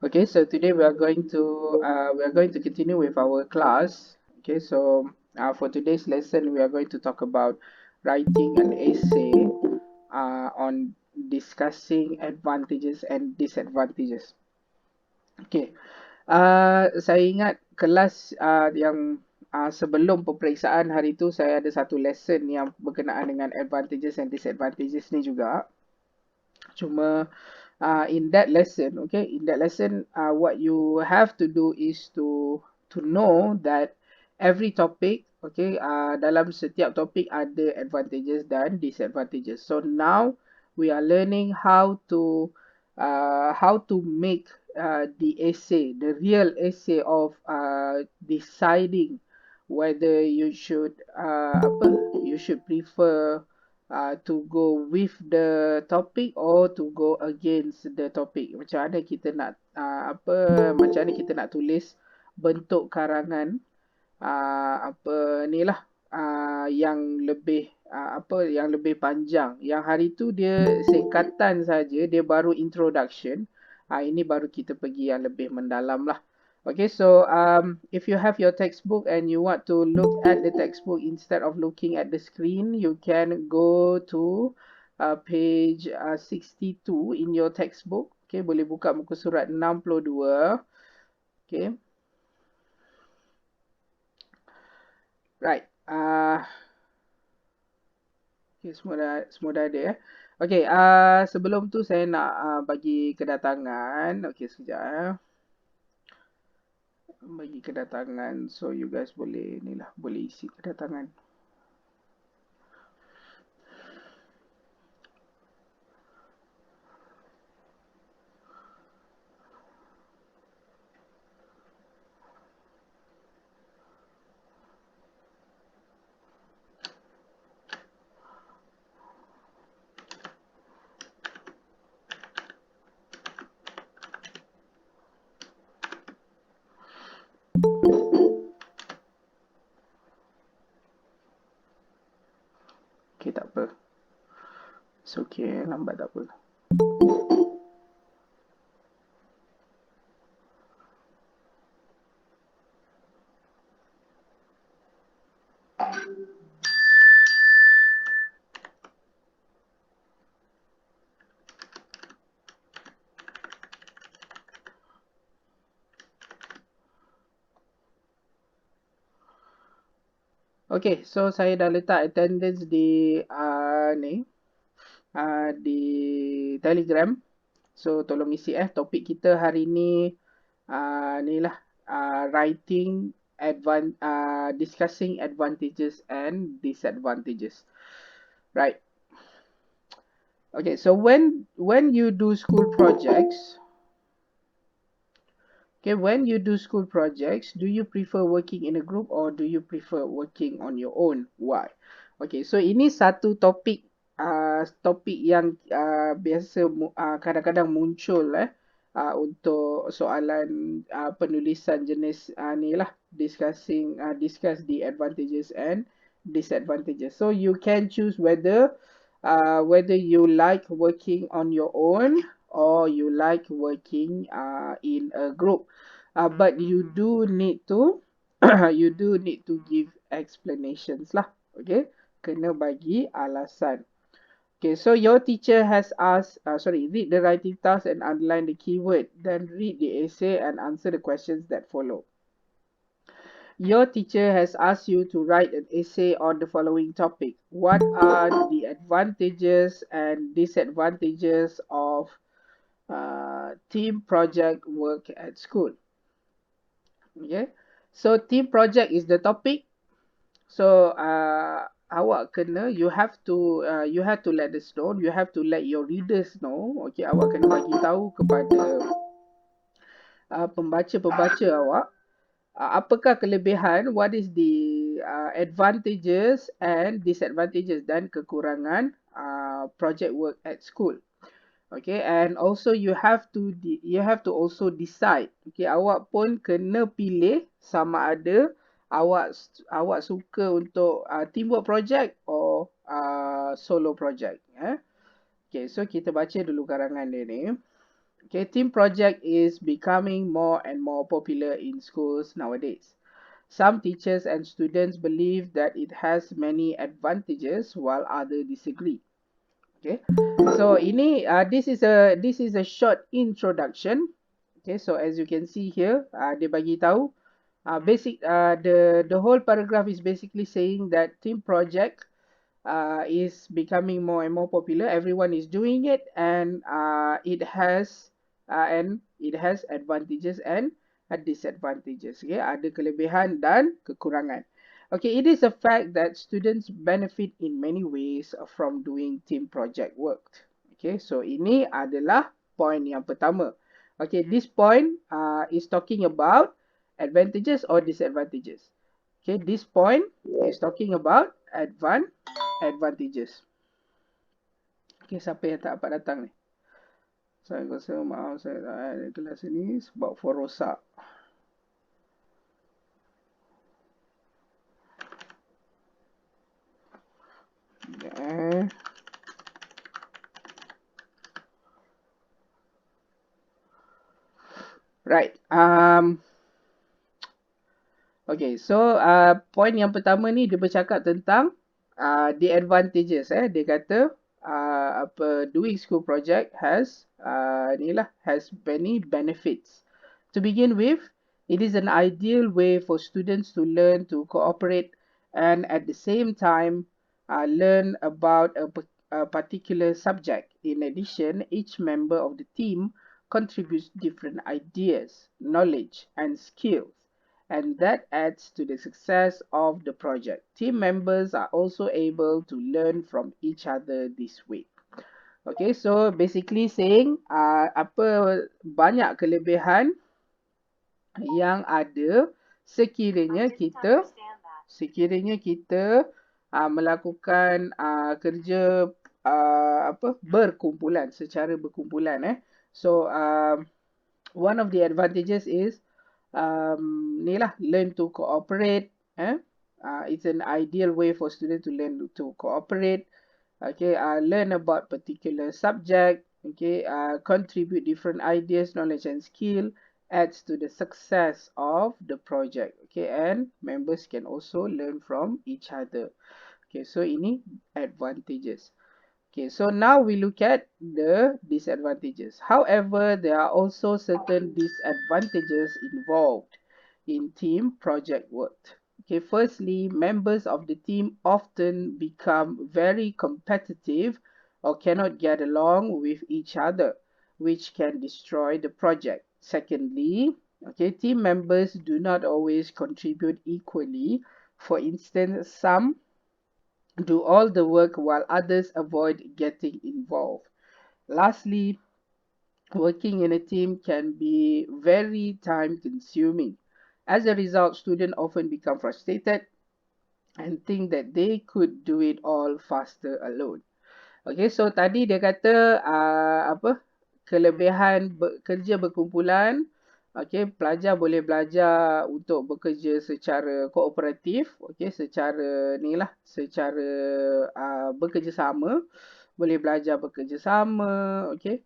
Okay, so today we are going to continue with our class. Okay, so for today's lesson, we are going to talk about writing an essay on discussing advantages and disadvantages. Okay, saya ingat kelas yang sebelum peperiksaan hari tu saya ada satu lesson yang berkenaan dengan advantages and disadvantages ni juga. Cuma in that lesson, okay, in that lesson, what you have to do is to know that every topic, okay, dalam setiap topik ada advantages dan disadvantages. So now we are learning how to make the essay, the real essay of deciding whether you should prefer to go with the topic or to go against the topic. Macam mana kita nak tulis bentuk karangan apa ni lah yang lebih yang lebih panjang. Yang hari tu dia singkatan saja, dia baru introduction. Ini baru kita pergi yang lebih mendalam lah. Okay, so if you have your textbook and you want to look at the textbook instead of looking at the screen, you can go to page 62 in your textbook. Okay, boleh buka muka surat 62. Okay, right. Okay, semua dah ada ya. Okay, sebelum tu saya nak bagi kedatangan. Okay, sekejap ya. Bagi kedatangan, so you guys boleh ni lah, boleh isi kedatangan. Okay, tak apa. It's okay, lambat tak apa. Okay, so saya dah letak attendance di di Telegram. So tolong isi topik kita hari ni ni lah discussing advantages and disadvantages. Right. Okay, so when you do school projects, do you prefer working in a group or do you prefer working on your own? Why? Okay, so ini satu topik yang biasa kadang-kadang muncul untuk soalan penulisan jenis ni lah, discuss the advantages and disadvantages. So you can choose whether you like working on your own or you like working in a group. But you do need to you do need to give explanations lah. Okay, kena bagi alasan. Okay, so your teacher has asked, read the writing task and underline the keyword. Then read the essay and answer the questions that follow. Your teacher has asked you to write an essay on the following topic. What are the advantages and disadvantages of team project work at school? Okay, so team project is the topic. So you have to let us know, you have to let your readers know. Okay, awak kena bagi tahu kepada pembaca-pembaca awak apakah kelebihan, what is the advantages and disadvantages dan kekurangan project work at school. Okay, and also you have to also decide. Okay, awak pun kena pilih sama ada awak suka untuk teamwork project or solo project. Okay, so kita baca dulu karangan dia ni. Okay, team project is becoming more and more popular in schools nowadays. Some teachers and students believe that it has many advantages while others disagree. Okay, so ini this is a short introduction. Okay, so as you can see here, dia bagi tahu the whole paragraph is basically saying that team project is becoming more and more popular. Everyone is doing it, and it has advantages and disadvantages. Okay, ada kelebihan dan kekurangan. Okay, it is a fact that students benefit in many ways from doing team project work. Okay, so ini adalah point yang pertama. Okay, this point is talking about advantages or disadvantages. Okay, this point is talking about advantages. Okay, siapa yang tak dapat datang ni? Saya rasa maaf saya tak ada kelas ni sebab phone rosak. Yeah. Right. Okay, so point yang pertama ni dia bercakap tentang the advantages. Dia kata doing school project has has many benefits. To begin with, it is an ideal way for students to learn to cooperate and at the same time learn about a particular subject. In addition, each member of the team contributes different ideas, knowledge, and skills, and that adds to the success of the project. Team members are also able to learn from each other this way. Okay, so basically saying apa banyak kelebihan yang ada sekiranya kita melakukan kerja berkumpulan, secara berkumpulan. So one of the advantages is learn to cooperate. It's an ideal way for students to learn to cooperate. Okay, learn about particular subject. Okay, contribute different ideas, knowledge, and skill adds to the success of the project. Okay, and members can also learn from each other. Okay, so ini advantages. Okay, so now we look at the disadvantages. However, there are also certain disadvantages involved in team project work. Okay, firstly, members of the team often become very competitive or cannot get along with each other, which can destroy the project. Secondly, okay, team members do not always contribute equally. For instance, some do all the work while others avoid getting involved. Lastly, working in a team can be very time consuming. As a result, students often become frustrated and think that they could do it all faster alone. Okay, so tadi dia kata kelebihan kerja berkumpulan. Okay, pelajar boleh belajar untuk bekerja secara kooperatif. Okay, secara bekerjasama. Boleh belajar bekerjasama. Okay,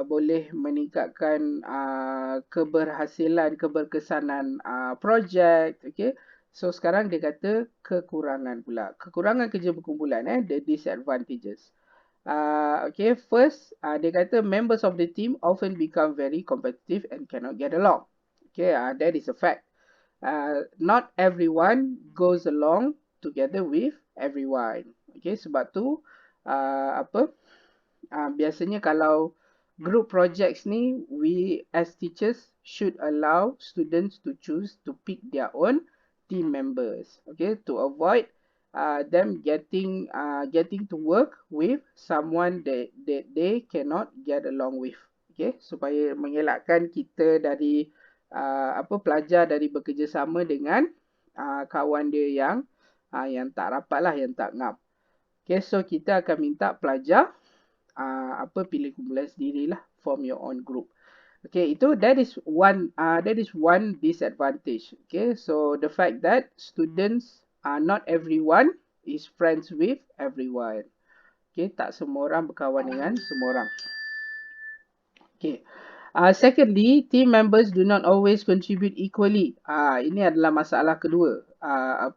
boleh meningkatkan keberkesanan projek. Okay, so sekarang dia kata kekurangan pula. Kekurangan kerja berkumpulan, the disadvantages. Okay, first, dia kata members of the team often become very competitive and cannot get along. Okay, that is a fact. Not everyone goes along together with everyone. Okay, sebab tu biasanya kalau group projects ni, we as teachers should allow students to choose to pick their own team members. Okay, to avoid them getting to work with someone that they cannot get along with. Okay, supaya mengelakkan kita dari pelajar dari bekerjasama dengan kawan dia yang tak rapat lah, yang tak ngam. Okay, so kita akan minta pelajar pilih kumpulan sendirilah, form your own group. Okay, that is one disadvantage. Okay, so the fact that students not everyone is friends with everyone. Okay, tak semua orang berkawan dengan semua orang. Okay, Secondly, team members do not always contribute equally. Ini adalah masalah kedua.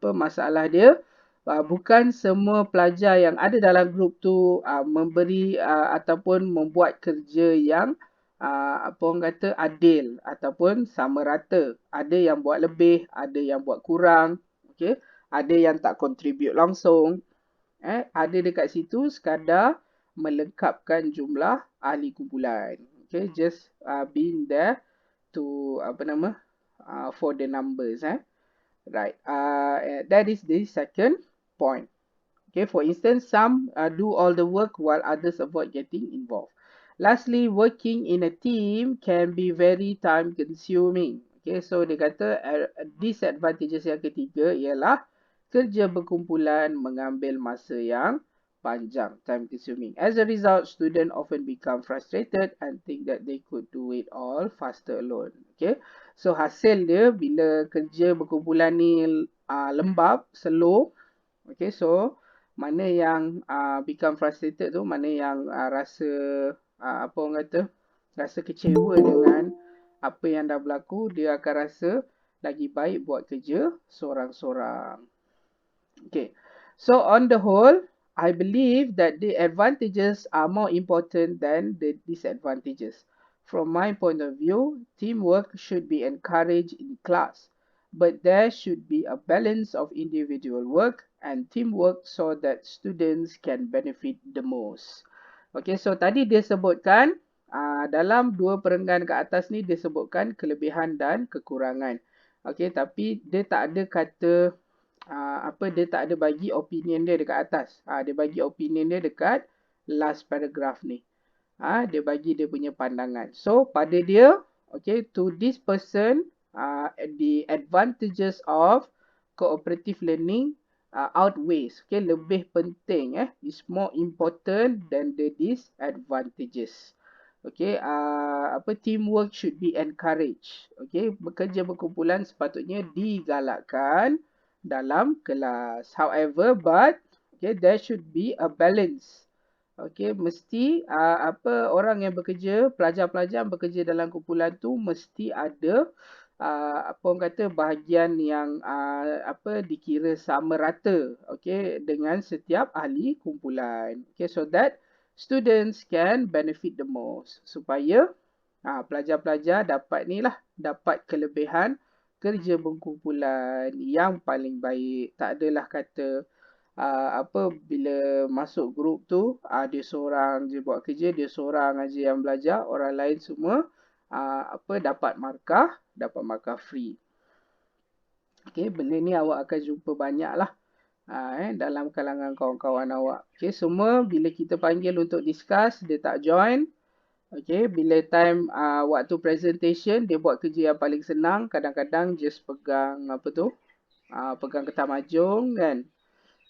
Masalah dia? Bukan semua pelajar yang ada dalam grup tu memberi ataupun membuat kerja yang orang kata adil ataupun sama rata. Ada yang buat lebih, ada yang buat kurang. Okay? Ada yang tak contribute langsung. Ada dekat situ sekadar melengkapkan jumlah ahli kumpulan. Okay, just being there to for the numbers. Right. That is the second point. Okay, for instance, some do all the work while others avoid getting involved. Lastly, working in a team can be very time consuming. Okay, so dia kata disadvantages yang ketiga ialah kerja berkumpulan mengambil masa yang panjang, time consuming. As a result, students often become frustrated and think that they could do it all faster alone. Okay, so hasil dia bila kerja berkumpulan ni lembab, slow. Okay, so mana yang become frustrated tu, mana yang rasa orang kata, rasa kecewa dengan apa yang dah berlaku, dia akan rasa lagi baik buat kerja seorang-seorang. Okay, so on the whole, I believe that the advantages are more important than the disadvantages. From my point of view, teamwork should be encouraged in class, but there should be a balance of individual work and teamwork so that students can benefit the most. Okay, so tadi dia sebutkan dalam dua perenggan ke atas ni dia sebutkan kelebihan dan kekurangan. Okay, tapi dia tak ada kata dia tak ada bagi opinion dia dekat atas. Dia bagi opinion dia dekat last paragraph ni. Dia bagi dia punya pandangan. So pada dia, okay, to this person, the advantages of cooperative learning outweighs. Okay, lebih penting is more important than the disadvantages. Okay, teamwork should be encouraged. Okay, bekerja berkumpulan sepatutnya digalakkan dalam kelas. However, okay, there should be a balance. Okay, mesti orang yang bekerja, pelajar-pelajar yang bekerja dalam kumpulan tu mesti ada orang kata bahagian yang dikira sama rata, okay, dengan setiap ahli kumpulan. Okay, so that students can benefit the most, supaya pelajar-pelajar dapat kelebihan kerja berkumpulan yang paling baik. Tak adalah kata bila masuk grup tu dia seorang je buat kerja, dia seorang aja yang belajar, orang lain semua dapat markah free. Okay, benda ni awak akan jumpa banyak lah dalam kalangan kawan-kawan awak. Okay, semua bila kita panggil untuk discuss, dia tak join. Okay, bila time waktu presentation, dia buat kerja yang paling senang. Kadang-kadang just pegang pegang kertas majung kan.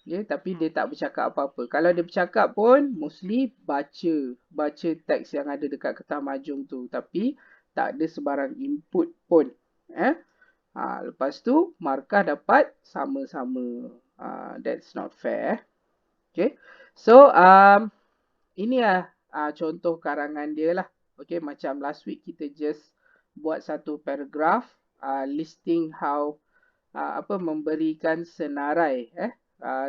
Okay, tapi dia tak bercakap apa-apa. Kalau dia bercakap pun, mostly baca teks yang ada dekat kertas majung tu. Tapi tak ada sebarang input pun. Lepas tu, markah dapat sama-sama. That's not fair. Okay, so ini contoh karangan dia lah. Okay, macam last week kita just buat satu paragraph listing how memberikan senarai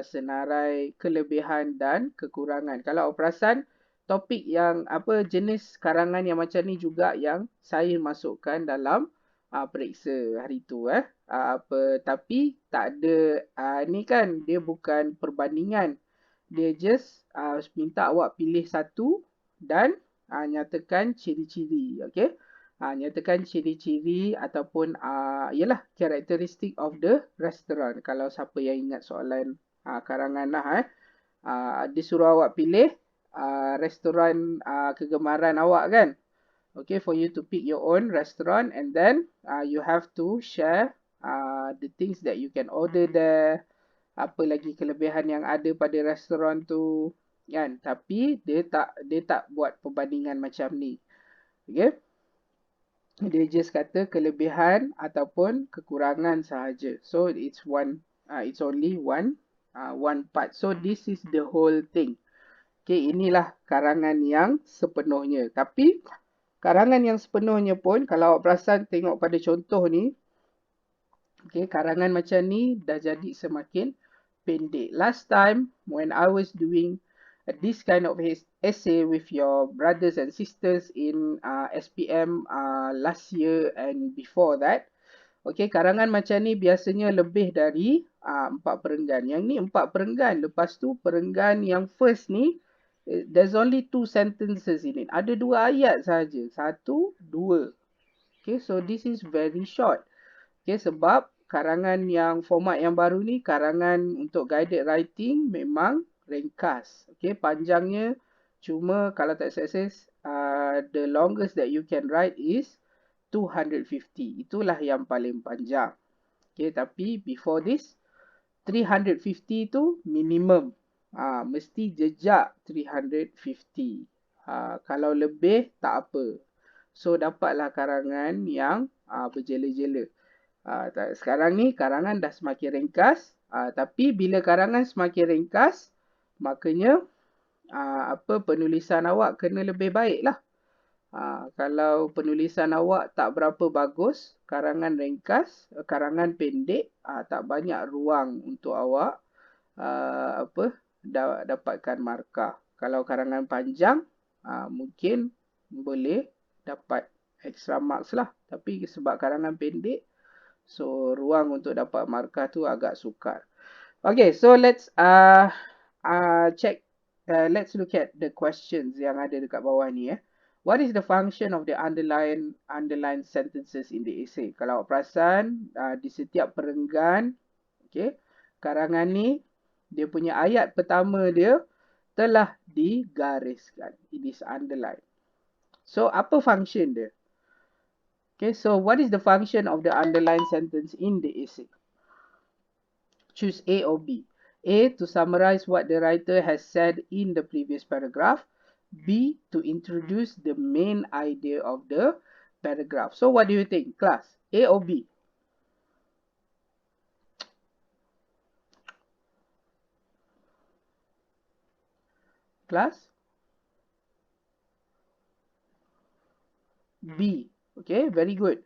senarai kelebihan dan kekurangan. Kalau awak perasan, topik yang jenis karangan yang macam ni juga yang saya masukkan dalam periksa hari tu tapi tak ada ni kan, dia bukan perbandingan. Dia just minta awak pilih satu dan nyatakan ciri-ciri. Okay, nyatakan ciri-ciri ataupun ialah characteristic of the restaurant. Kalau siapa yang ingat soalan karangan lah dia suruh awak pilih restoran kegemaran awak kan. Okay, for you to pick your own restaurant and then you have to share the things that you can order there. Apa lagi kelebihan yang ada pada restoran tu kan. Tapi dia tak buat perbandingan macam ni. Okay, dia just kata kelebihan ataupun kekurangan sahaja. So it's only one part. So this is the whole thing. Okay, inilah karangan yang sepenuhnya. Tapi Karangan yang sepenuhnya pun, kalau awak perasan tengok pada contoh ni, okay, karangan macam ni dah jadi semakin pendek. Last time when I was doing this kind of essay with your brothers and sisters in SPM last year and before that, okay, karangan macam ni biasanya lebih dari 4 perenggan. Yang ni 4 perenggan. Lepas tu perenggan yang first ni, there's only 2 sentences in it. Ada 2 ayat saja. 1, 2. Okay, so this is very short. Okay, sebab karangan yang format yang baru ni, karangan untuk guided writing memang ringkas. Okay, panjangnya cuma kalau tak success, the longest that you can write is 250. Itulah yang paling panjang. Okay, tapi before this, 350 tu minimum. Mesti jejak 350. Kalau lebih, tak apa. So, dapatlah karangan yang berjela-jela. Sekarang ni karangan dah semakin ringkas, tapi bila karangan semakin ringkas, makanya penulisan awak kena lebih baik lah. Kalau penulisan awak tak berapa bagus, karangan ringkas, karangan pendek, tak banyak ruang untuk awak dapatkan markah. Kalau karangan panjang, mungkin boleh dapat extra marks lah. Tapi sebab karangan pendek, so ruang untuk dapat markah tu agak sukar. Okay, so let's check. Let's look at the questions yang ada dekat bawah ni. What is the function of the underlined sentences in the essay? Kalau awak perasan, di setiap perenggan, okay, karangan ni, dia punya ayat pertama dia telah digariskan. It is underlined. So, apa function dia? Okay, so what is the function of the underlined sentence in the essay? Choose A or B. A, to summarize what the writer has said in the previous paragraph. B, to introduce the main idea of the paragraph. So what do you think, class? A or B? Class? B. Okay, very good.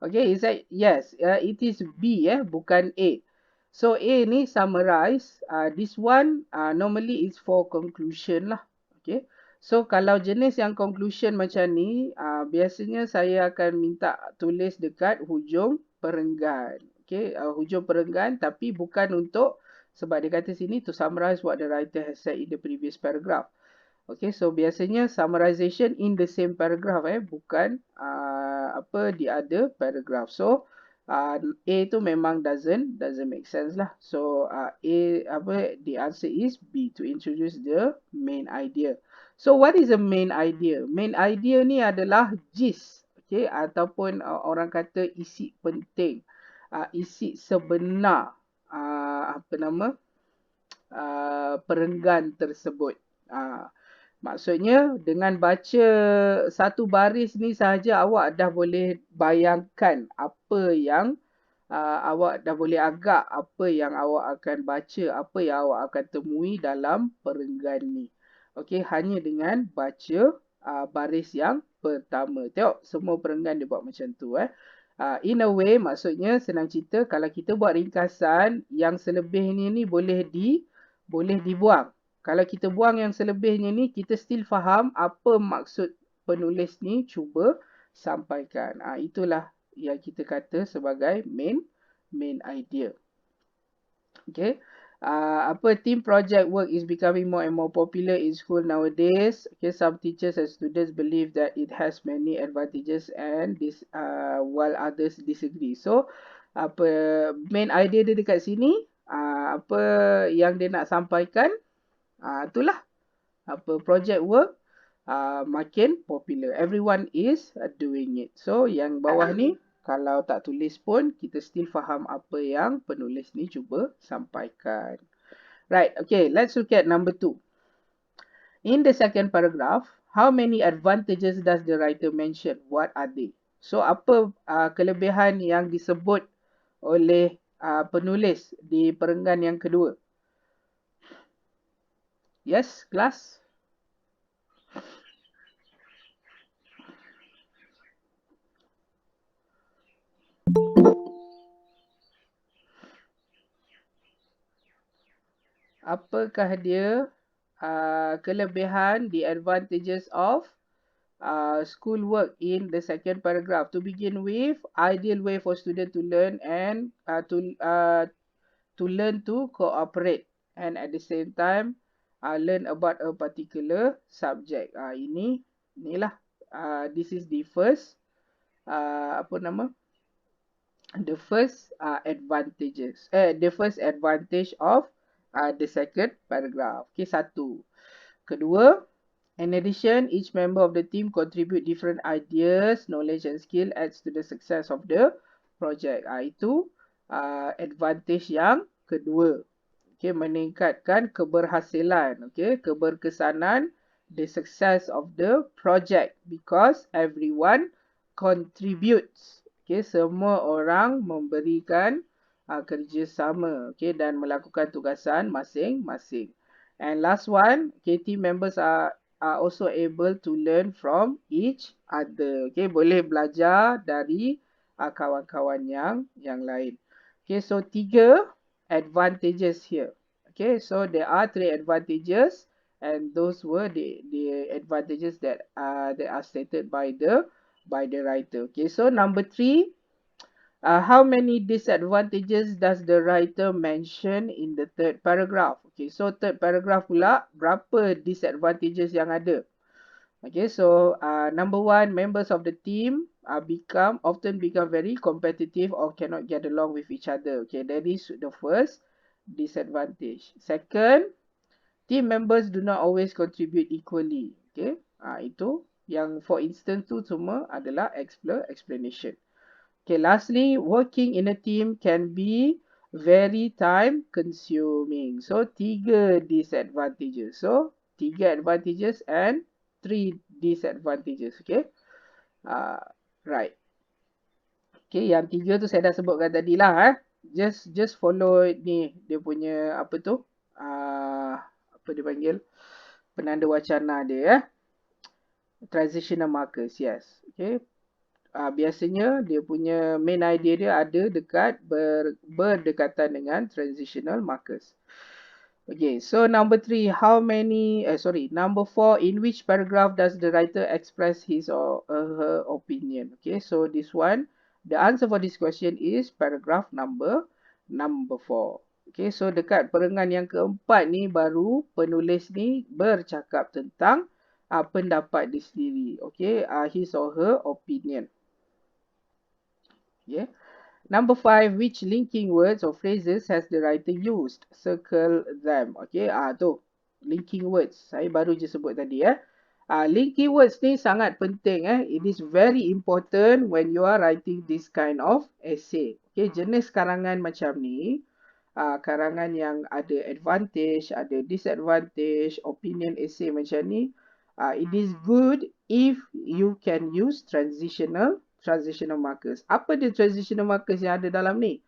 Okay, is that, yes, it is B, bukan A. So A ni summarize, this one normally is for conclusion lah. Okay, so kalau jenis yang conclusion macam ni, biasanya saya akan minta tulis dekat hujung perenggan. Okay, hujung perenggan, tapi bukan untuk, sebab dia kata sini to summarize what the writer has said in the previous paragraph. Okay, so biasanya summarization in the same paragraph, bukan the other paragraph. So A tu memang doesn't make sense lah. So the answer is B, to introduce the main idea. So what is the main idea? Main idea ni adalah gist, okay, ataupun orang kata isi penting, isi sebenar perenggan tersebut. Maksudnya dengan baca satu baris ni sahaja awak dah boleh bayangkan apa yang awak dah boleh agak apa yang awak akan baca, apa yang awak akan temui dalam perenggan ni. Okey, hanya dengan baca baris yang pertama. Tengok semua perenggan dia buat macam tu. In a way, maksudnya senang cerita, kalau kita buat ringkasan, yang selebihnya ni boleh dibuang. Kalau kita buang yang selebihnya ni, kita still faham apa maksud penulis ni cuba sampaikan. Itulah yang kita kata sebagai main idea. Okay. Team project work is becoming more and more popular in school nowadays. Okay, some teachers and students believe that it has many advantages and while others disagree. So, main idea dia dekat sini, apa yang dia nak sampaikan, itulah project work makin popular. Everyone is doing it. So yang bawah ni kalau tak tulis pun kita still faham apa yang penulis ni cuba sampaikan. Right, okay, let's look at number 2. In the second paragraph, how many advantages does the writer mention? What are they? So apa kelebihan yang disebut oleh penulis di perenggan yang kedua? Yes, class? apakah dia kelebihan, the advantages of schoolwork in the second paragraph. To begin with, ideal way for student to learn and to learn to cooperate and at the same time learn about a particular subject. Inilah this is the first apa nama? The first the first advantage of the second paragraph. Okay, satu. Kedua, in addition, each member of the team contribute different ideas, knowledge and skill adds to the success of the project. Itu advantage yang kedua. Okay, meningkatkan keberhasilan, okay, keberkesanan, the success of the project because everyone contributes. Okay, semua orang memberikan kerjasama, okay, dan melakukan tugasan masing-masing. And last one, okay, team members are also able to learn from each other. Okay, boleh belajar dari kawan-kawan yang lain. Okay, so 3 advantages here. Okay, so there are 3 advantages, and those were the advantages that are stated by the writer. Okay, so number 3. How many disadvantages does the writer mention in the third paragraph? Okay, so third paragraph pula, berapa disadvantages yang ada? Okay, so number 1, members of the team often become very competitive or cannot get along with each other. Okay, that is the first disadvantage. Second, team members do not always contribute equally. Okay, itu yang for instance tu semua adalah explanation. Okay, lastly, working in a team can be very time consuming. So, 3 disadvantages. So, 3 advantages and 3 disadvantages. Okay. Right. Okay, yang 3 tu saya dah sebutkan tadi lah. Just follow ni dia punya apa tu? Apa dia panggil? Penanda wacana dia. Transitional markers, yes. Okay. Biasanya dia punya main idea dia ada dekat berdekatan dengan transitional markers. Okay, so number 3, number 4, in which paragraph does the writer express his or her opinion? Okay, so this one, the answer for this question is paragraph number 4. Okay, so dekat perengan yang keempat ni baru penulis ni bercakap tentang pendapat dia sendiri. Okay, his or her opinion. Yeah. Number 5, which linking words or phrases has the writer used? Circle them. Okay, tu linking words. Saya baru je sebut tadi linking words ni sangat penting It is very important when you are writing this kind of essay. Okay, jenis karangan macam ni, karangan yang ada advantage, ada disadvantage, opinion essay macam ni, it is good if you can use transitional markers. Apa dia transitional markers yang ada dalam ni?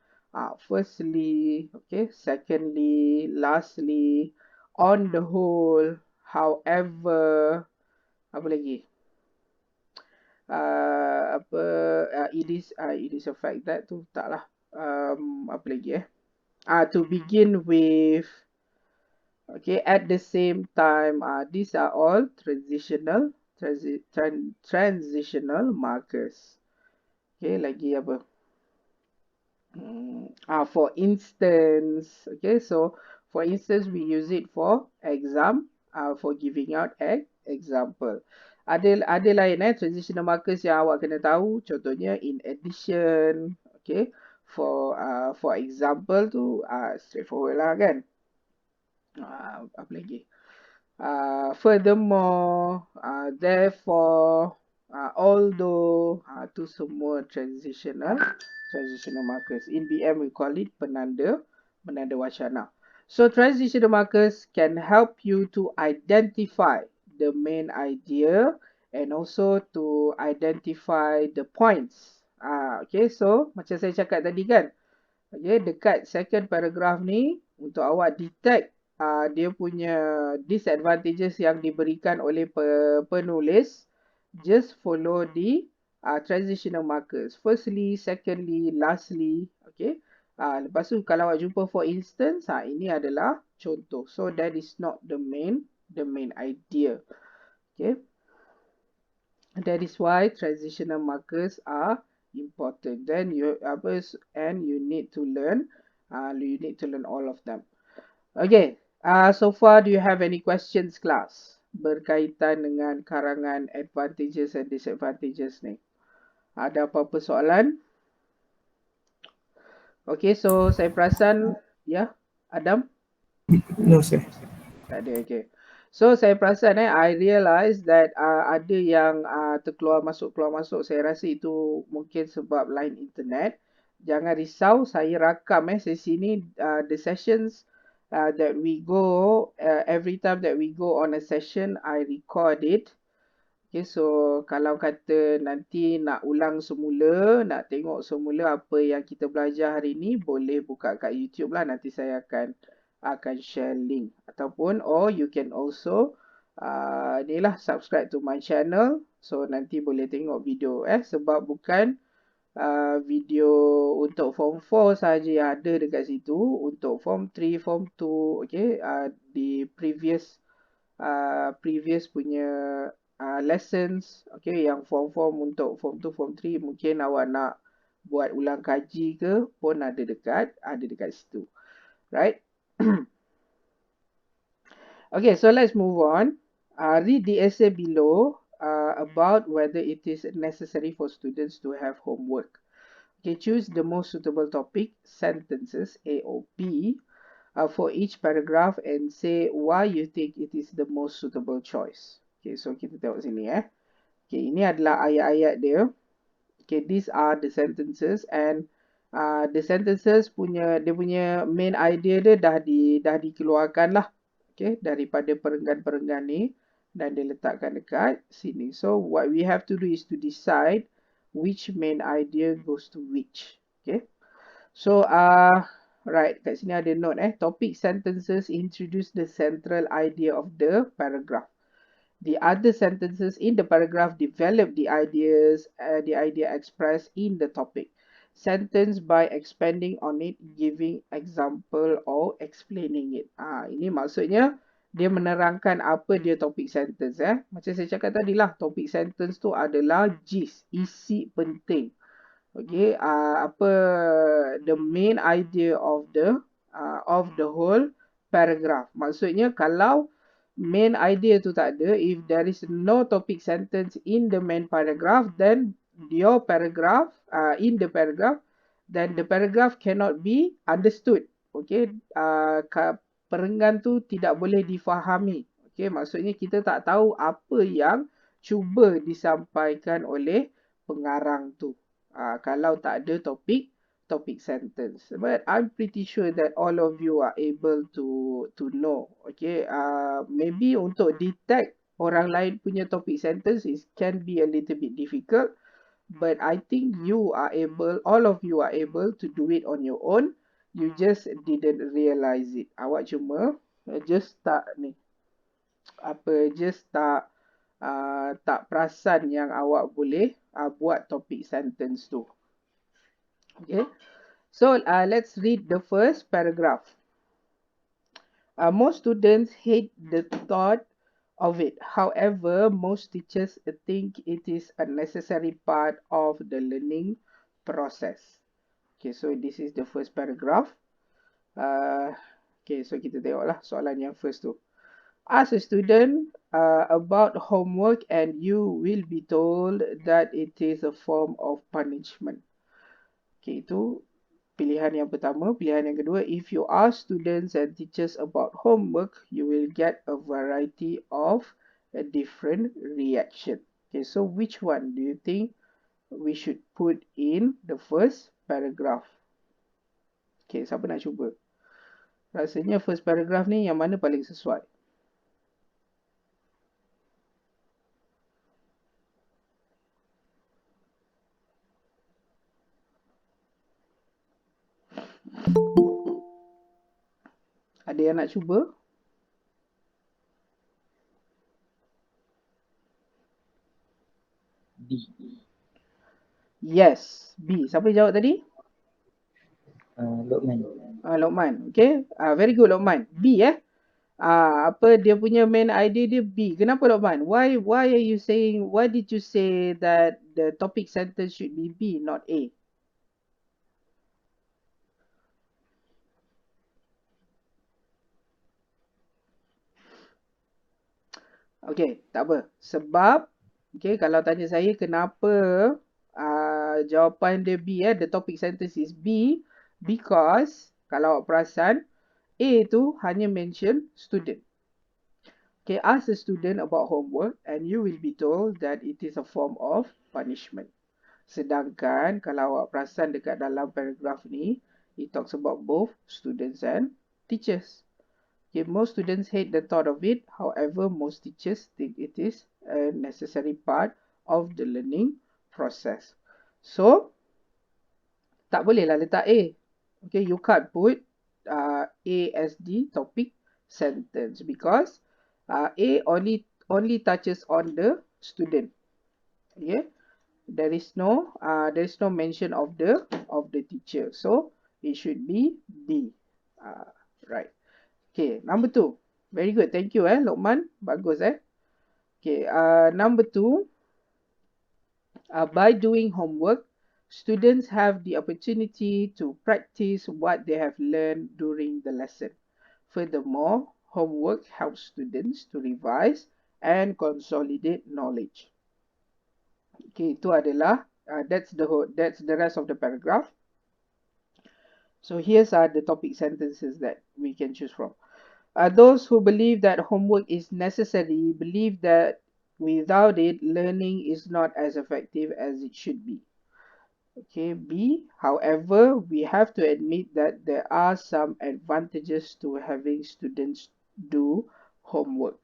Firstly, okay, secondly, lastly, on the whole, however, apa lagi? It is a fact that tu taklah. Apa lagi to begin with, okay, at the same time, these are all transitional markers. Okay, lagi apa? For instance, okay, so for instance, we use it for exam, for giving out example. Ada lain transitional markers yang awak kena tahu, contohnya in addition, okay, for example tu straightforward lah kan. Apa lagi? Furthermore, therefore, although, tu semua transitional markers. In BM we call it penanda wacana. So transitional markers can help you to identify the main idea and also to identify the points. Okay, so macam saya cakap tadi kan, okay, dekat second paragraph ni untuk awak detect dia punya disadvantages yang diberikan oleh penulis, just follow the transitional markers. Firstly, secondly, lastly, okay. Lepas tu kalau awak jumpa for instance, ini adalah contoh. So that is not the main idea. Okay. That is why transitional markers are important. Then you need to learn. You need to learn all of them. Okay. So far, do you have any questions, class? Berkaitan dengan karangan advantages and disadvantages ni. Ada apa-apa soalan? Okay, so saya perasan, ya, Adam? No, sir. Tak ada, okay. So saya perasan I realise that ada yang terkeluar masuk keluar masuk. Saya rasa itu mungkin sebab line internet. Jangan risau, saya rakam sesi ni, the sessions that we go, every time that we go on a session, I record it. Okay, so kalau kata nanti nak ulang semula, nak tengok semula apa yang kita belajar hari ni, boleh buka kat YouTube lah. Nanti saya akan share link. Ataupun, or you can also ni lah, subscribe to my channel. So nanti boleh tengok video sebab bukan video untuk form 4 saja yang ada dekat situ. Untuk form 3, form 2, okay, di previous punya lessons, okay, yang form untuk form 2, form 3 mungkin awak nak buat ulang kaji ke pun ada dekat situ, right? Okay, so let's move on. Read the essay below about whether it is necessary for students to have homework. Okay, choose the most suitable topic, sentences A or B, for each paragraph and say why you think it is the most suitable choice. Okay, so kita tengok sini Okay, ini adalah ayat-ayat dia. Okay, these are the sentences and the sentences dia punya main idea dia dah dikeluarkan lah. Okay, daripada perenggan-perenggan ni dan dia letakkan dekat sini. So what we have to do is to decide which main idea goes to which. Okay. So right, kat sini ada note topic sentences introduce the central idea of the paragraph. The other sentences in the paragraph develop the idea expressed in the topic. Sentence by expanding on it, giving example or explaining it. Ini maksudnya dia menerangkan apa dia topik sentence Macam saya cakap tadi lah, topik sentence tu adalah gist, isi penting. Okay, apa the main idea of the whole paragraph. Maksudnya kalau main idea tu tak ada, if there is no topic sentence in the main paragraph, then your paragraph, in the paragraph, then the paragraph cannot be understood. Okay, perenggan tu tidak boleh difahami. Okay, maksudnya kita tak tahu apa yang cuba disampaikan oleh pengarang tu. Kalau tak ada topic sentence. But I'm pretty sure that all of you are able to know. Okay, maybe untuk detect orang lain punya topic sentence can be a little bit difficult. But I think all of you are able to do it on your own. You just didn't realize it. Awak cuma just tak perasan yang awak boleh buat topik sentence tu. Okay, so let's read the first paragraph. Most students hate the thought of it. However, most teachers think it is a necessary part of the learning process. Okay, so this is the first paragraph. Okay, so kita tengoklah soalan yang first tu. Ask a student about homework and you will be told that it is a form of punishment. Okay, itu pilihan yang pertama. Pilihan yang kedua, if you ask students and teachers about homework, you will get a variety of a different reaction. Okay, so which one do you think we should put in the first paragraph? Okay, siapa nak cuba? Rasanya first paragraph ni yang mana paling sesuai? Ada yang nak cuba? B. Yes, B. Siapa jawab tadi? Lokman. Lokman. Okay. Very good Lokman. B apa dia punya main idea dia B. Kenapa Lokman? Why are you saying, why did you say that the topic sentence should be B, not A? Okay, tak apa. Sebab, okay, kalau tanya saya kenapa jawapan dia B, the topic sentence is B, because kalau awak perasan, A tu hanya mention student. Okay, ask the student about homework and you will be told that it is a form of punishment. Sedangkan kalau awak perasan dekat dalam paragraph ni, it talks about both students and teachers. Okay, most students hate the thought of it. However, most teachers think it is a necessary part of the learning process. So, tak bolehlah letak A. Okay, you can't put A as the topic sentence because A only touches on the student. Okay, there is no mention of the teacher. So it should be B. Right. Okay, number 2. Very good. Thank you Lokman. Bagus Okay, number 2, by doing homework, students have the opportunity to practice what they have learned during the lesson. Furthermore, homework helps students to revise and consolidate knowledge. Okay, itu adalah that's the rest of the paragraph. So here's are the topic sentences that we can choose from. Those who believe that homework is necessary believe that without it, learning is not as effective as it should be. Okay, B. However, we have to admit that there are some advantages to having students do homework.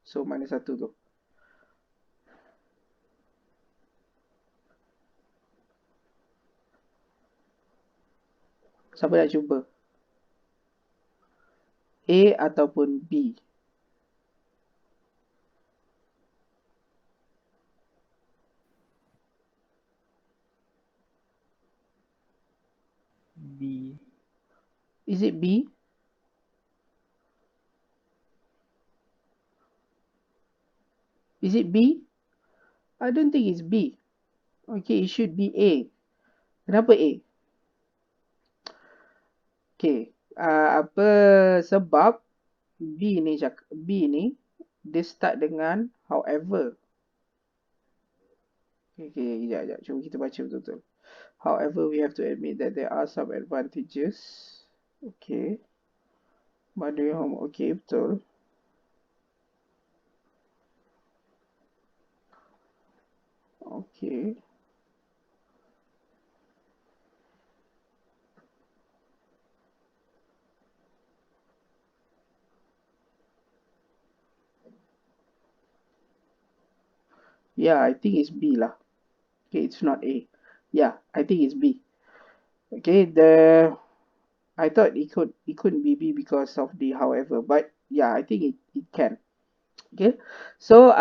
So mana satu tu? Siapa nak cuba? A ataupun B? B. Is it B? Is it B? I don't think it's B. Okay, it should be A. Kenapa A? Okay, apa sebab B ni dia start dengan however. Okay, sekejap. Cuba kita baca betul-betul. However, we have to admit that there are some advantages. Okay. By doing homework. Okay, betul. Okay. Yeah, I think it's B lah. Okay, it's not A. Yeah, I think it's B. Okay, I thought it couldn't be B because of the however, but yeah, I think it can. Okay, so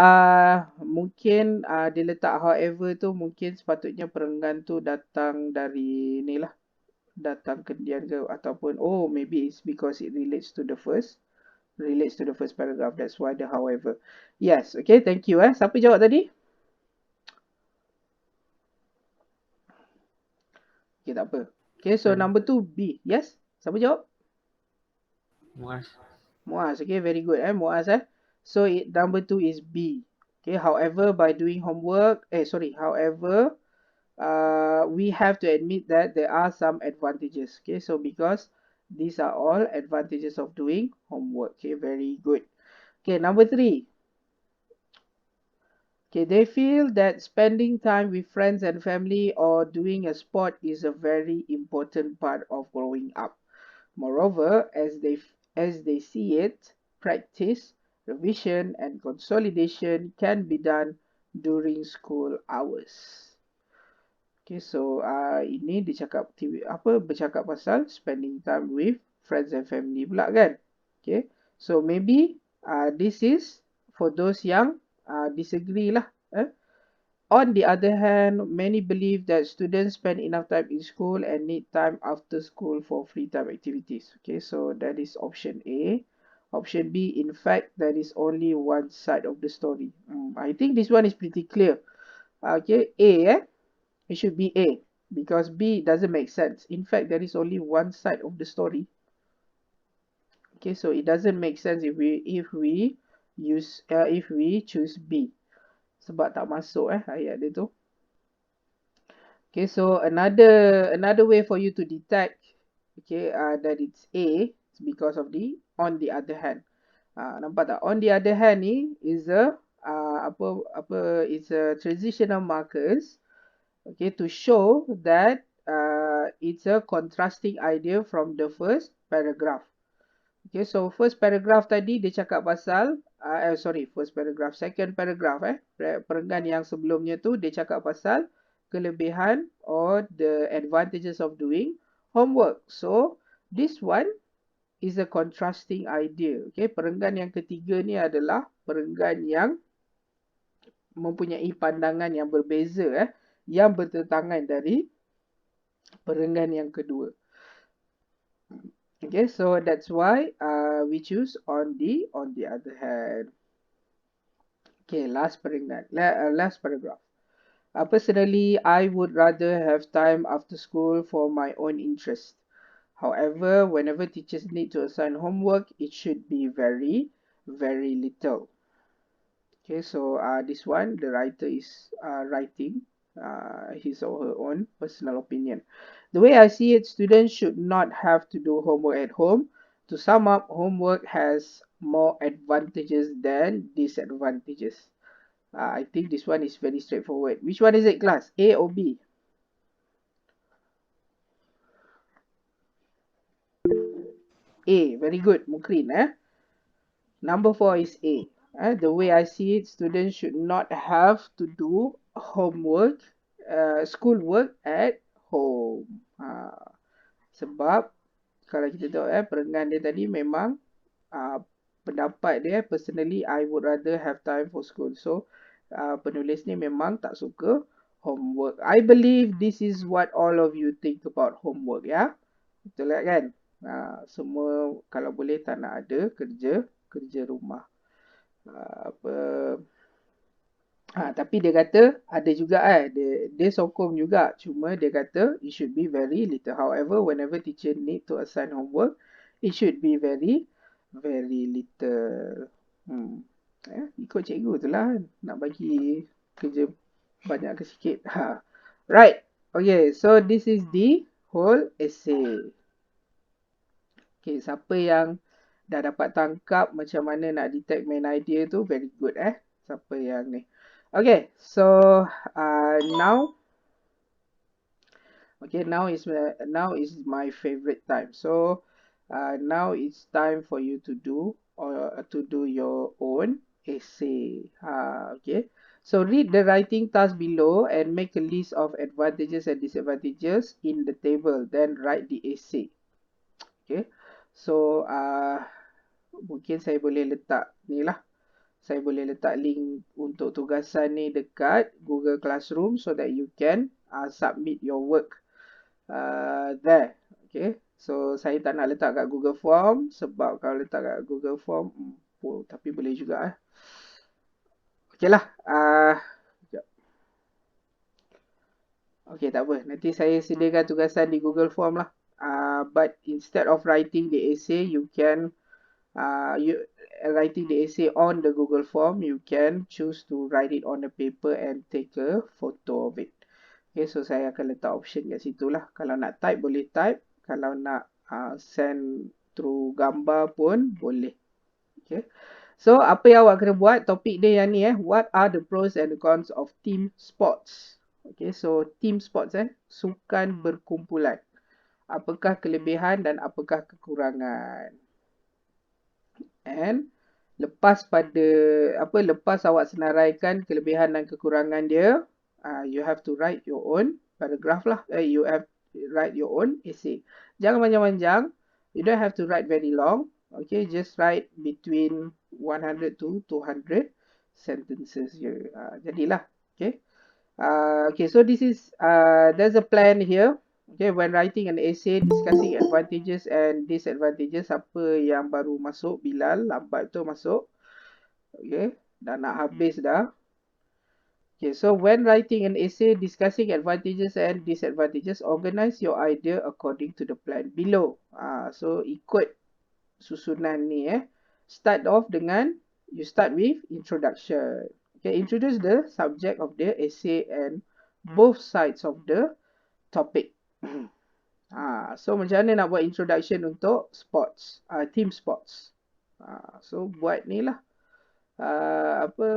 mungkin dia letak however tu mungkin sepatutnya perenggan tu datang dari ni lah, datang kemudian ke, ataupun maybe it's because it relates to the first paragraph, that's why the however. Yes, okay, thank you siapa jawab tadi? Okay, tak apa. Okay, so number 2 B. Yes, siapa jawab? Muaz. Muaz. Okay, very good Muaz so number 2 is B. Okay, however, by doing homework, however, we have to admit that there are some advantages. Okay, so because these are all advantages of doing homework. Okay, very good. Okay, number 3. Okay, they feel that spending time with friends and family or doing a sport is a very important part of growing up. Moreover, as they see it, practice, revision, and consolidation can be done during school hours. Okay, so ini dia cakap bercakap pasal spending time with friends and family pula kan. Okay, so maybe this is for those yang disagree lah. On the other hand, many believe that students spend enough time in school and need time after school for free time activities. Okay, so that is option A. Option B, in fact, that is only one side of the story. I think this one is pretty clear. Okay, A, it should be A because B doesn't make sense. In fact, there is only one side of the story. Okay, so it doesn't make sense if we choose B. Sebab tak masuk ayat dia tu. Okay, so another way for you to detect, okay, that it's A is because of the on the other hand. Nampak tak? On the other hand ni is a it's a transitional markers, okay, to show that it's a contrasting idea from the first paragraph. Okay, so first paragraph tadi dia cakap pasal first paragraph, second paragraph perenggan yang sebelumnya tu dia cakap pasal kelebihan or the advantages of doing homework. So this one is a contrasting idea. Okay, perenggan yang ketiga ni adalah perenggan yang mempunyai pandangan yang berbeza yang bertentangan dari perenggan yang kedua. Okay, so that's why we choose on the other hand. Okay, last paragraph. Personally, I would rather have time after school for my own interest. However, whenever teachers need to assign homework, it should be very, very little. Okay, so this one, the writer is writing his or her own personal opinion. The way I see it, students should not have to do homework at home. To sum up, homework has more advantages than disadvantages. I think this one is very straightforward. Which one is it, class? A or B? A. Very good, Mukrin. Number 4 is A. The way I see it, students should not have to do homework, schoolwork at home. Sebab kalau kita tengok perenggan dia tadi memang pendapat dia personally I would rather have time for school. So penulis ni memang tak suka homework. I believe this is what all of you think about homework ya. Betul kan? Semua kalau boleh tak nak ada kerja rumah. Tapi dia kata ada juga dia sokong juga, cuma dia kata it should be very little. However, whenever teacher need to assign homework, it should be very very little. Ikut cikgu tu lah nak bagi kerja banyak ke sikit. Right. Okay, so this is the whole essay. Okay, siapa yang dah dapat tangkap macam mana nak detect main idea tu, very good siapa yang ni. Okay, so now is my favorite time. So now it's time for you to do your own essay. Okay, so read the writing task below and make a list of advantages and disadvantages in the table, then write the essay. Okay, so mungkin saya boleh letak ni lah. Saya boleh letak link untuk tugasan ni dekat Google Classroom so that you can submit your work there. Okay, so saya tak nak letak kat Google Form sebab kalau letak kat Google Form tapi boleh juga Okay lah. Okay, tak apa. Nanti saya sediakan tugasan di Google Form lah. But instead of writing the essay, you can writing the essay on the Google Form, you can choose to write it on a paper and take a photo of it. Okay, so saya akan letak option kat situ lah. Kalau nak type, boleh type. Kalau nak send through gambar pun boleh. Okay. So, apa yang awak kena buat? Topik dia yang ni What are the pros and the cons of team sports? Okay, so team sports sukan berkumpulan. Apakah kelebihan dan apakah kekurangan? And lepas awak senaraikan kelebihan dan kekurangan dia, you have to write your own paragraph lah. You have to write your own essay. Jangan panjang-panjang. You don't have to write very long. Okay, just write between 100 to 200 sentences je. Jadilah. Okay. Okay, so this is there's a plan here. Okay, when writing an essay discussing advantages and disadvantages, apa yang baru masuk, Bilal, lambat tu masuk. Okay, dah nak habis dah. Okay, so when writing an essay discussing advantages and disadvantages, organize your idea according to the plan below. So ikut susunan ni Start off dengan, you start with introduction. Okay, introduce the subject of the essay and both sides of the topic. So macam mana nak buat introduction untuk sports, team sports. So buat ni lah. Apa,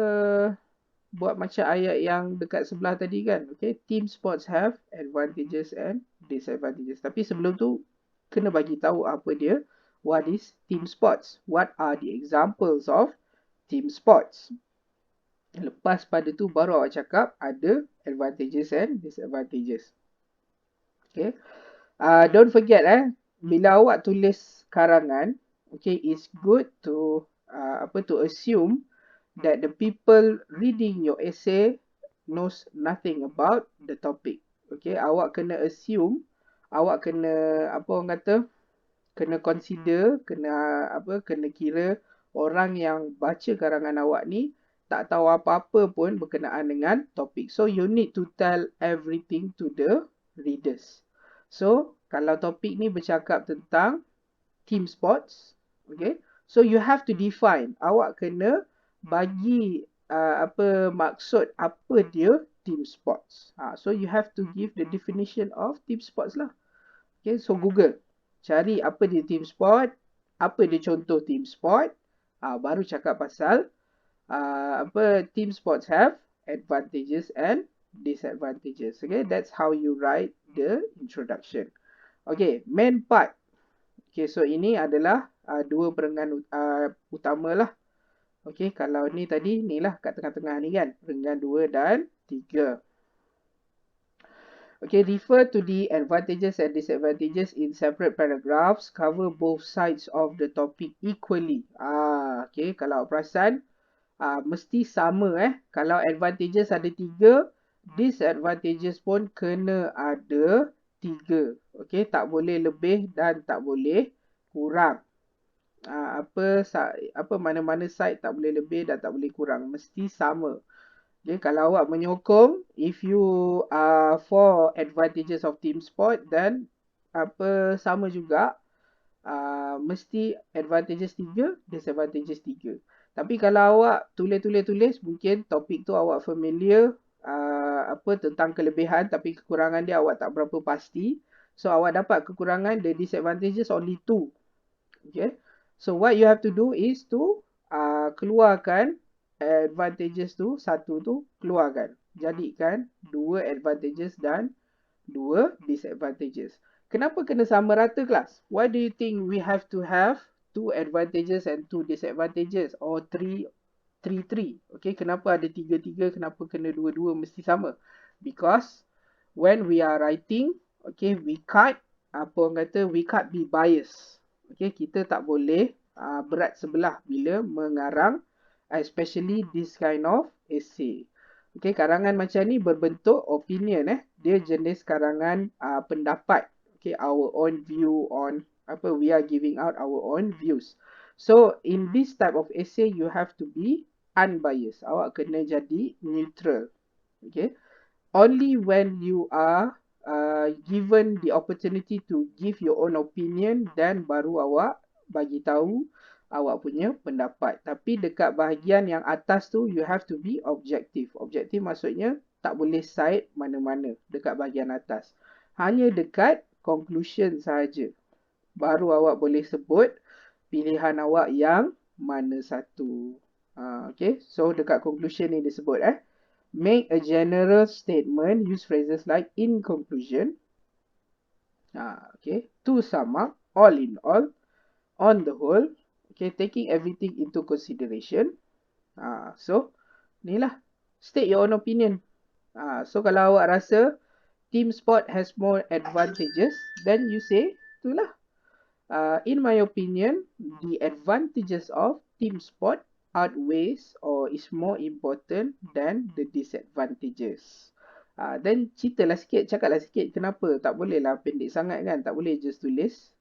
buat macam ayat yang dekat sebelah tadi kan. Okay, team sports have advantages and disadvantages. Tapi sebelum tu, kena bagi tahu apa dia. What is team sports? What are the examples of team sports? Lepas pada tu baru awak cakap ada advantages and disadvantages. Okay. Don't forget bila awak tulis karangan, okay, it's good to to assume that the people reading your essay knows nothing about the topic. Okay, awak kena assume, awak kena kena consider, kena kira orang yang baca karangan awak ni tak tahu apa-apa pun berkenaan dengan topik. So you need to tell everything to the readers. So kalau topik ni bercakap tentang team sports, okay, so you have to define. Awak kena bagi maksud apa dia team sports. So you have to give the definition of team sports lah. Okay, so Google, cari apa dia team sport, apa dia contoh team sport, baru cakap pasal team sports have advantages and disadvantages. Okay, that's how you write the introduction. Okay, main part. Okay, so ini adalah dua perenggan utama lah. Okay, kalau ni tadi, ni lah kat tengah-tengah ni kan. Perenggan 2 dan 3. Okay, refer to the advantages and disadvantages in separate paragraphs. Cover both sides of the topic equally. Okay, kalau perasan, mesti sama Kalau advantages ada 3, disadvantages pun kena ada 3. Okay, tak boleh lebih dan tak boleh kurang. Mana-mana side tak boleh lebih dan tak boleh kurang. Mesti sama. Okay, kalau awak menyokong, if you are for advantages of team sport, then sama juga, mesti advantages 3, disadvantages 3. Tapi kalau awak tulis, mungkin topik tu awak familiar, tentang kelebihan, tapi kekurangan dia awak tak berapa pasti. So awak dapat kekurangan, the disadvantages only 2. Okay, so what you have to do is to keluarkan advantages tu, 1 tu keluarkan. Jadikan 2 advantages dan 2 disadvantages. Kenapa kena sama rata kelas? Why do you think we have to have 2 advantages and 2 disadvantages or 3? Okay, kenapa ada 3, kenapa kena 2 mesti sama? Because when we are writing, okay, we can't be biased. Okay, kita tak boleh berat sebelah bila mengarang, especially this kind of essay. Okay, karangan macam ni berbentuk opinion Dia jenis karangan pendapat. Okay, our own view on we are giving out our own views. So in this type of essay you have to be unbiased. Awak kena jadi neutral. Okay, only when you are given the opportunity to give your own opinion, then baru awak bagi tahu awak punya pendapat. Tapi dekat bahagian yang atas tu, you have to be objective. Objective maksudnya tak boleh side mana-mana dekat bahagian atas. Hanya dekat conclusion sahaja. Baru awak boleh sebut pilihan awak yang mana satu. Okay, so dekat conclusion ni disebut make a general statement, use phrases like in conclusion. Okay, to sum up, all in all, on the whole. Okay, taking everything into consideration. So, ni lah. State your own opinion. So, kalau awak rasa team sport has more advantages, then you say, itulah. In my opinion, the advantages of team sport outweighs or is more important than the disadvantages. Then ceritalah sikit, cakaplah sikit kenapa. Tak boleh lah pendek sangat kan. Tak boleh just tulis.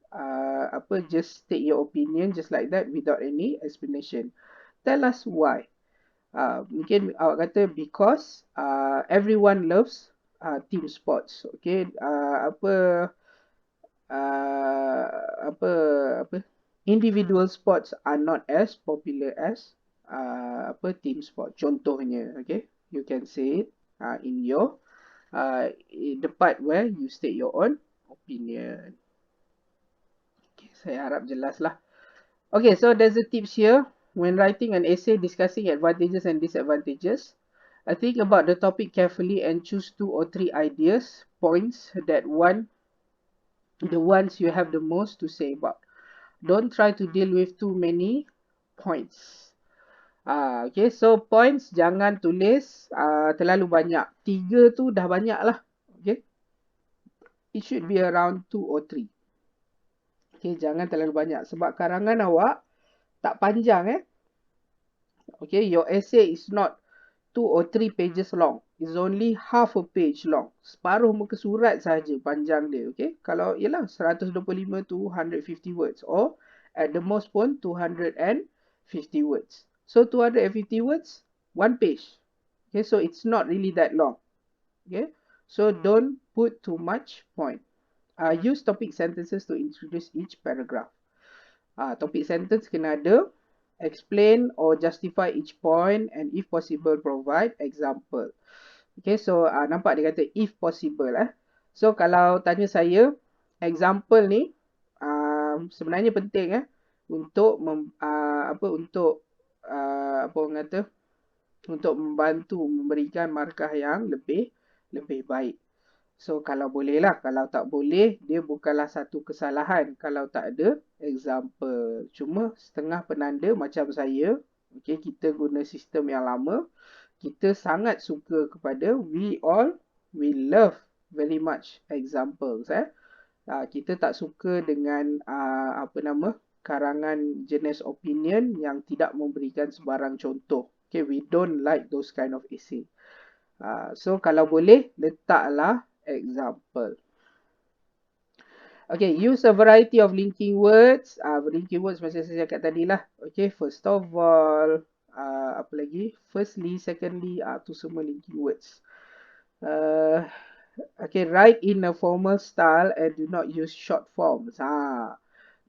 Just state your opinion just like that without any explanation. Tell us why. Mungkin awak kata because everyone loves team sports. Okay. Uh, apa apa individual sports are not as popular as team sport. Contohnya, okay. You can say it in your in the part where you state your own opinion. Okay, saya harap jelas lah. Okay, so there's a tips here. When writing an essay discussing advantages and disadvantages, think about the topic carefully and choose 2 or 3 ideas, points that the ones you have the most to say about. Don't try to deal with too many points. Okay, so points jangan tulis terlalu banyak. 3 tu dah banyak lah. Okay, it should be around 2 or 3. Okay, jangan terlalu banyak sebab karangan awak tak panjang Okay, your essay is not 2 or 3 pages long. It's only half a page long. Separuh muka surat saja panjang dia, okay? Kalau ialah 125 to 150 words or at the most pun 250 words. So 250 words, 1 page. Okay, so it's not really that long. Okay, so don't put too much point. Use topic sentences to introduce each paragraph. Topic sentence kena ada, explain or justify each point, and if possible provide example. Okay, so nampak dia kata if possible So kalau tanya saya, example ni sebenarnya penting untuk orang kata untuk membantu memberikan markah yang lebih baik. So kalau boleh lah, kalau tak boleh dia bukanlah satu kesalahan kalau tak ada example. Cuma setengah penanda macam saya, okay, kita guna sistem yang lama, kita sangat suka kepada we love very much examples kita tak suka dengan karangan jenis opinion yang tidak memberikan sebarang contoh. Okay, we don't like those kind of essay. So kalau boleh letaklah example. Okay, use a variety of linking words. Linking words macam saya cakap tadi lah. Okay, first of all, apa lagi? Firstly, secondly, tu semua linking words. Okay, write in a formal style and do not use short forms.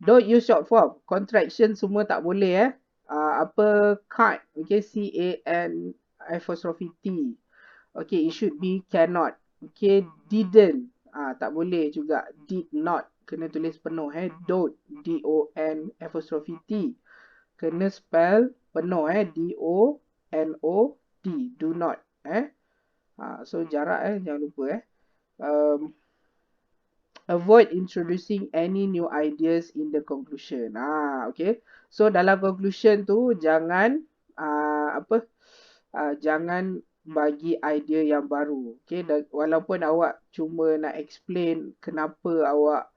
Don't use short form. Contraction semua tak boleh can't. Okay, C-A-N apostrophe T. Okay, it should be cannot. Okay, didn't. Tak boleh juga. Did not. Kena tulis penuh Don't. D-O-N apostrophe T. Kena spell penuh D-O-N-O-T. Do not. So jarak jangan lupa Avoid introducing any new ideas in the conclusion. Okay. So dalam conclusion tu jangan jangan bagi idea yang baru. Okay, walaupun awak cuma nak explain kenapa awak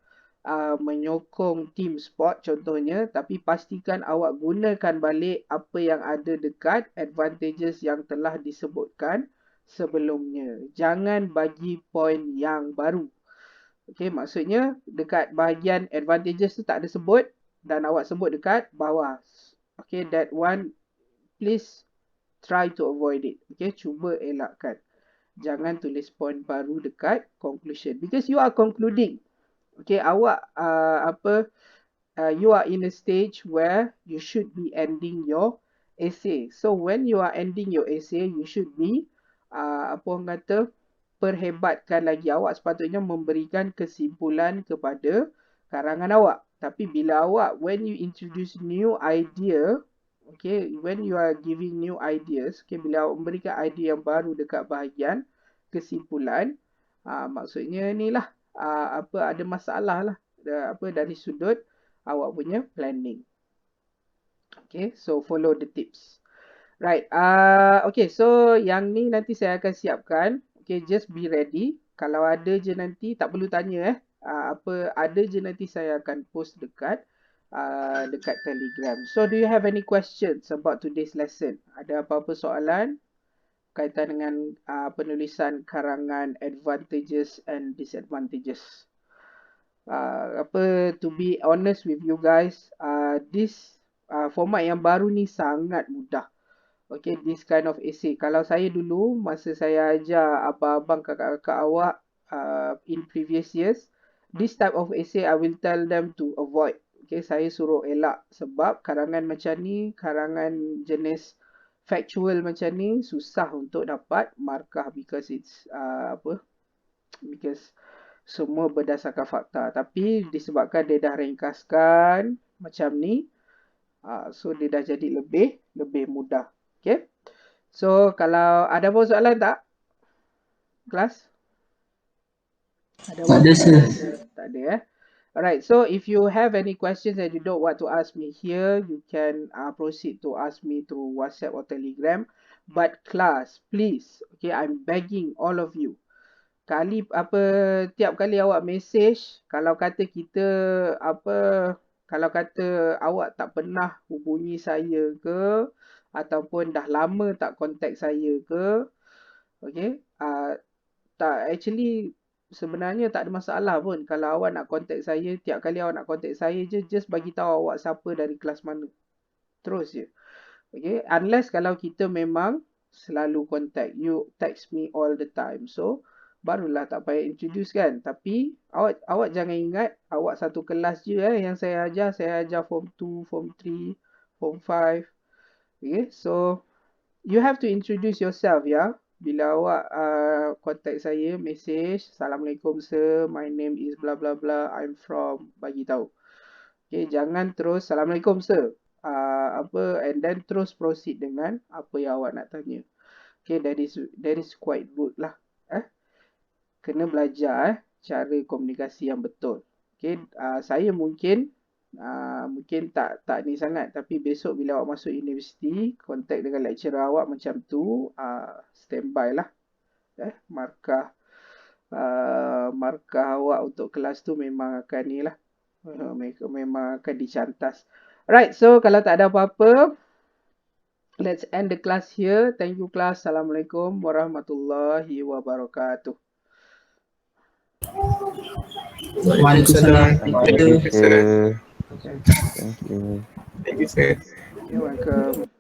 menyokong team sport contohnya, tapi pastikan awak gunakan balik apa yang ada dekat advantages yang telah disebutkan sebelumnya. Jangan bagi point yang baru. Okay, maksudnya dekat bahagian advantages tu tak ada sebut dan awak sebut dekat bawah. Okay, that one please try to avoid it. Okay, cuba elakkan. Jangan tulis point baru dekat conclusion because you are concluding. Okay, awak you are in a stage where you should be ending your essay. So when you are ending your essay, you should be perhebatkan lagi. Awak sepatutnya memberikan kesimpulan kepada karangan awak. Tapi bila awak, when you introduce new idea, okay, when you are giving new ideas, okay, bila awak memberikan idea yang baru dekat bahagian kesimpulan, maksudnya ni lah, ada masalah lah, dari sudut awak punya planning. Okay, so follow the tips. Right, okay, so yang ni nanti saya akan siapkan. Okay, just be ready. Kalau ada je nanti, tak perlu tanya ada je nanti saya akan post dekat Telegram. So, do you have any questions about today's lesson? Ada apa-apa soalan? kaitan dengan penulisan karangan advantages and disadvantages. To be honest with you guys, this format yang baru ni sangat mudah. Okay, this kind of essay. Kalau saya dulu, masa saya ajar abang-abang kakak-kakak awak in previous years, this type of essay I will tell them to avoid. Okay, saya suruh elak sebab karangan macam ni, karangan jenis factual macam ni susah untuk dapat markah because it's because semua berdasarkan fakta. Tapi disebabkan dia dah ringkaskan macam ni, so dia dah jadi lebih mudah. Okay. So kalau ada apa soalan tak? Kelas? Tak ada, sir. Tak ada. Alright, so if you have any questions and you don't want to ask me here, you can proceed to ask me through WhatsApp or Telegram. But class, please, okay, I'm begging all of you. Tiap kali awak message, kalau kata kalau kata awak tak pernah hubungi saya ke, ataupun dah lama tak contact saya ke, okay, sebenarnya tak ada masalah pun kalau awak nak contact saya. Tiap kali awak nak contact saya je, just bagi tahu awak siapa dari kelas mana. Terus je. Okay, unless kalau kita memang selalu contact, you text me all the time, so barulah tak payah introduce kan. Tapi awak jangan ingat awak satu kelas je yang saya ajar form 2, form 3, form 5. Okay, so you have to introduce yourself ya. Bila awak contact saya, message, Assalamualaikum sir, my name is blah blah blah, I'm from, bagi tahu. Okay, jangan terus Assalamualaikum sir, and then terus proceed dengan apa yang awak nak tanya. Okay, that is quite rude lah. Kena belajar cara komunikasi yang betul. Okay, saya mungkin tak ni sangat, tapi besok bila awak masuk universiti, contact dengan lecturer awak macam tu, standby lah. Markah awak untuk kelas tu memang akan ni lah, memang akan dicantas. Alright, so kalau tak ada apa-apa, let's end the class here. Thank you class. Assalamualaikum warahmatullahi wabarakatuh. Waalaikumsalam. Thank you, sir. Okay. Thank you. Thank you, sir. You're welcome.